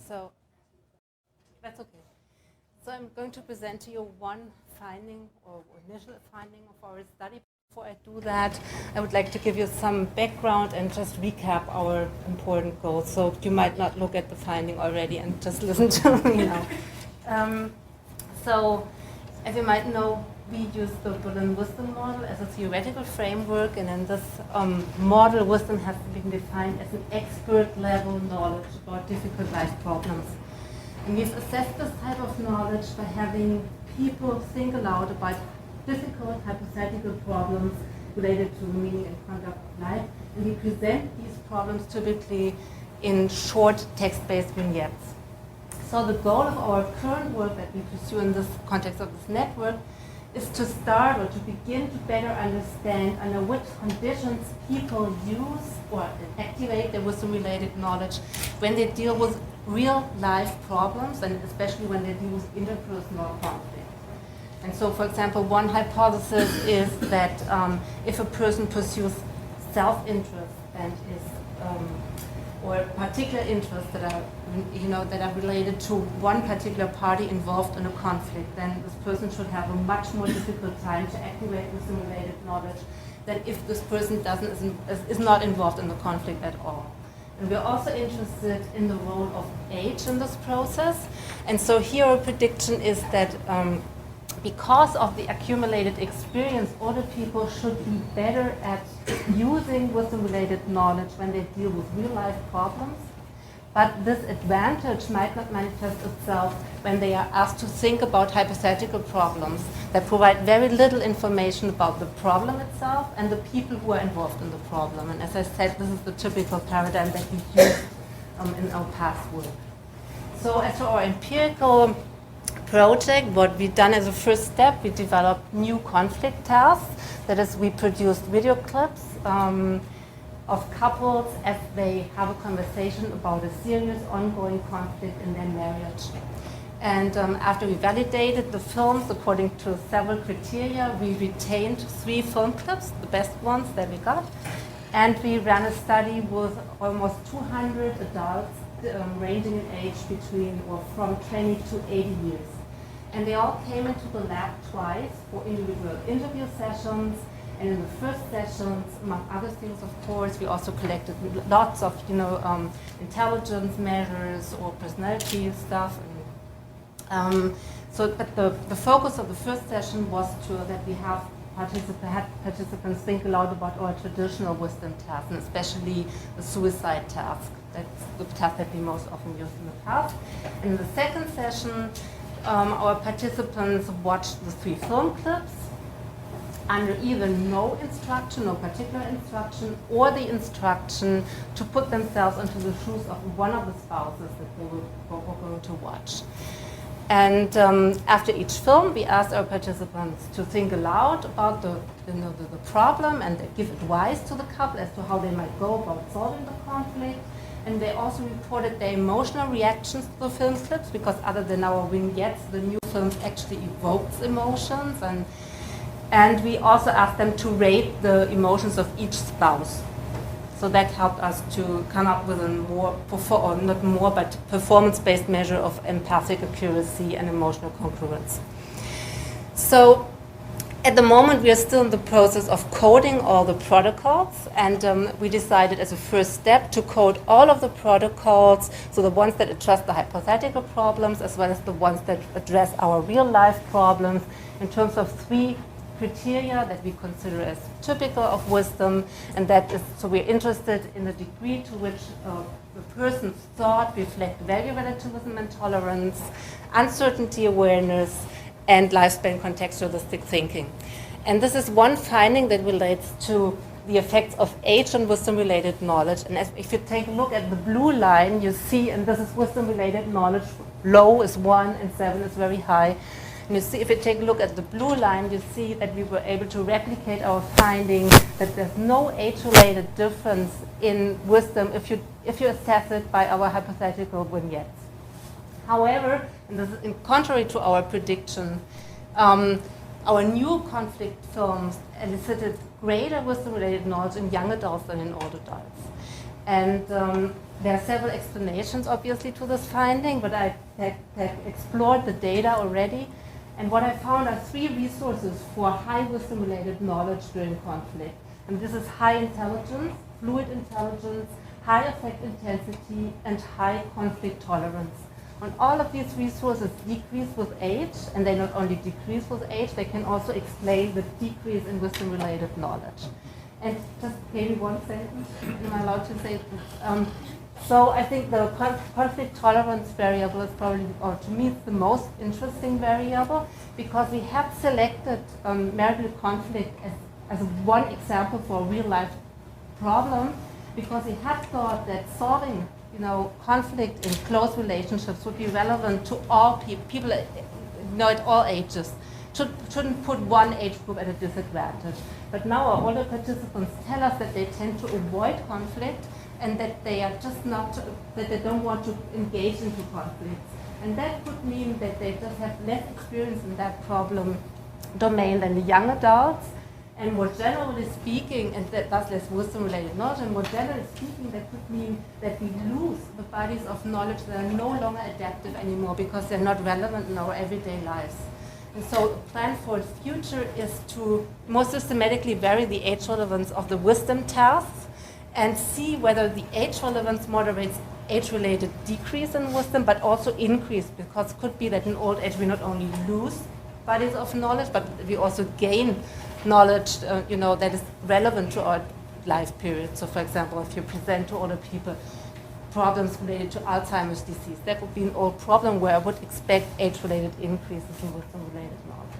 So that's okay. So I'm going to present to you one finding or initial finding of our study. Before I do that, I would like to give you some background and just recap our important goals. So you might not look at the finding already and just listen to me now. So as you might know, we use the Berlin wisdom model as a theoretical framework, and in this model, wisdom has been defined as an expert level knowledge about difficult life problems. And we've assessed this type of knowledge by having people think aloud about difficult hypothetical problems related to the meaning and conduct of life, and we present these problems typically in short text-based vignettes. So the goal of our current work that we pursue in this context of this network is to start or to begin to better understand under which conditions people use or activate their wisdom-related knowledge when they deal with real-life problems, and especially when they deal with interpersonal conflict. And so, for example, one hypothesis is that if a person pursues self-interest and is or particular interests that are related to one particular party involved in a conflict, then this person should have a much more difficult time to activate wisdom-related knowledge than if this person is not involved in the conflict at all. And we're also interested in the role of age in this process. And so here our prediction is that because of the accumulated experience, older people should be better at using wisdom-related knowledge when they deal with real-life problems. But this advantage might not manifest itself when they are asked to think about hypothetical problems that provide very little information about the problem itself and the people who are involved in the problem. And as I said, this is the typical paradigm that we use in our past work. So as for our empirical project, what we've done as a first step, we developed new conflict tasks. That is, we produced video clips of couples as they have a conversation about a serious ongoing conflict in their marriage. And after we validated the films according to several criteria, we retained 3 film clips, the best ones that we got. And we ran a study with almost 200 adults ranging in age between or from 20 to 80 years. And they all came into the lab twice for individual interview sessions. And in the first sessions, among other things, of course, we also collected lots of, intelligence measures or personality stuff. But the focus of the first session was that we had participants think aloud about our traditional wisdom tasks, and especially the suicide task. That's the task that we most often used in the past. And in the second session, our participants watched the 3 film clips under either no instruction, no particular instruction, or the instruction to put themselves into the shoes of one of the spouses that they were going to watch. And after each film, we asked our participants to think aloud about the problem and give advice to the couple as to how they might go about solving the conflict. And they also reported their emotional reactions to the film clips, because other than our vignettes, the new films actually evokes emotions. And we also asked them to rate the emotions of each spouse. So that helped us to come up with a performance-based measure of empathic accuracy and emotional congruence. So at the moment, we are still in the process of coding all the protocols, and we decided as a first step to code all of the protocols, so the ones that address the hypothetical problems as well as the ones that address our real-life problems, in terms of 3 criteria that we consider as typical of wisdom, and that is, so we're interested in the degree to which the person's thought reflect value relativism and tolerance, uncertainty awareness, and lifespan contextualistic thinking. And this is one finding that relates to the effects of age on wisdom-related knowledge. And if you take a look at the blue line, you see, and this is wisdom-related knowledge, low is 1 and 7 is very high. And you see, if you take a look at the blue line, you see that we were able to replicate our finding that there's no age-related difference in wisdom if you assess it by our hypothetical vignettes. However, and this is in contrary to our prediction, our new conflict films elicited greater wisdom-related knowledge in young adults than in old adults. And there are several explanations, obviously, to this finding, but I have explored the data already. And what I found are 3 resources for high wisdom-related knowledge during conflict. And this is high intelligence, fluid intelligence, high affect intensity, and high conflict tolerance. And all of these resources decrease with age, and they not only decrease with age, they can also explain the decrease in wisdom-related knowledge. And just maybe one sentence, am I allowed to say it? So I think the conflict tolerance variable is probably, or to me, it's the most interesting variable, because we have selected marital conflict as one example for a real-life problem, because we have thought that solving conflict in close relationships would be relevant to all people at all ages. Shouldn't put one age group at a disadvantage. But now our older participants tell us that they tend to avoid conflict, and that they are just not, that they don't want to engage into conflicts. And that could mean that they just have less experience in that problem domain than the young adults. And more generally speaking, and thus less wisdom-related knowledge, and more generally speaking, that could mean that we lose the bodies of knowledge that are no longer adaptive anymore because they're not relevant in our everyday lives. And so a plan for the future is to more systematically vary the age relevance of the wisdom tasks and see whether the age relevance moderates age-related decrease in wisdom, but also increase, because it could be that in old age we not only lose bodies of knowledge, but we also gain knowledge, that is relevant to our life period. So, for example, if you present to older people problems related to Alzheimer's disease, that would be an old problem where I would expect age-related increases in wisdom-related knowledge.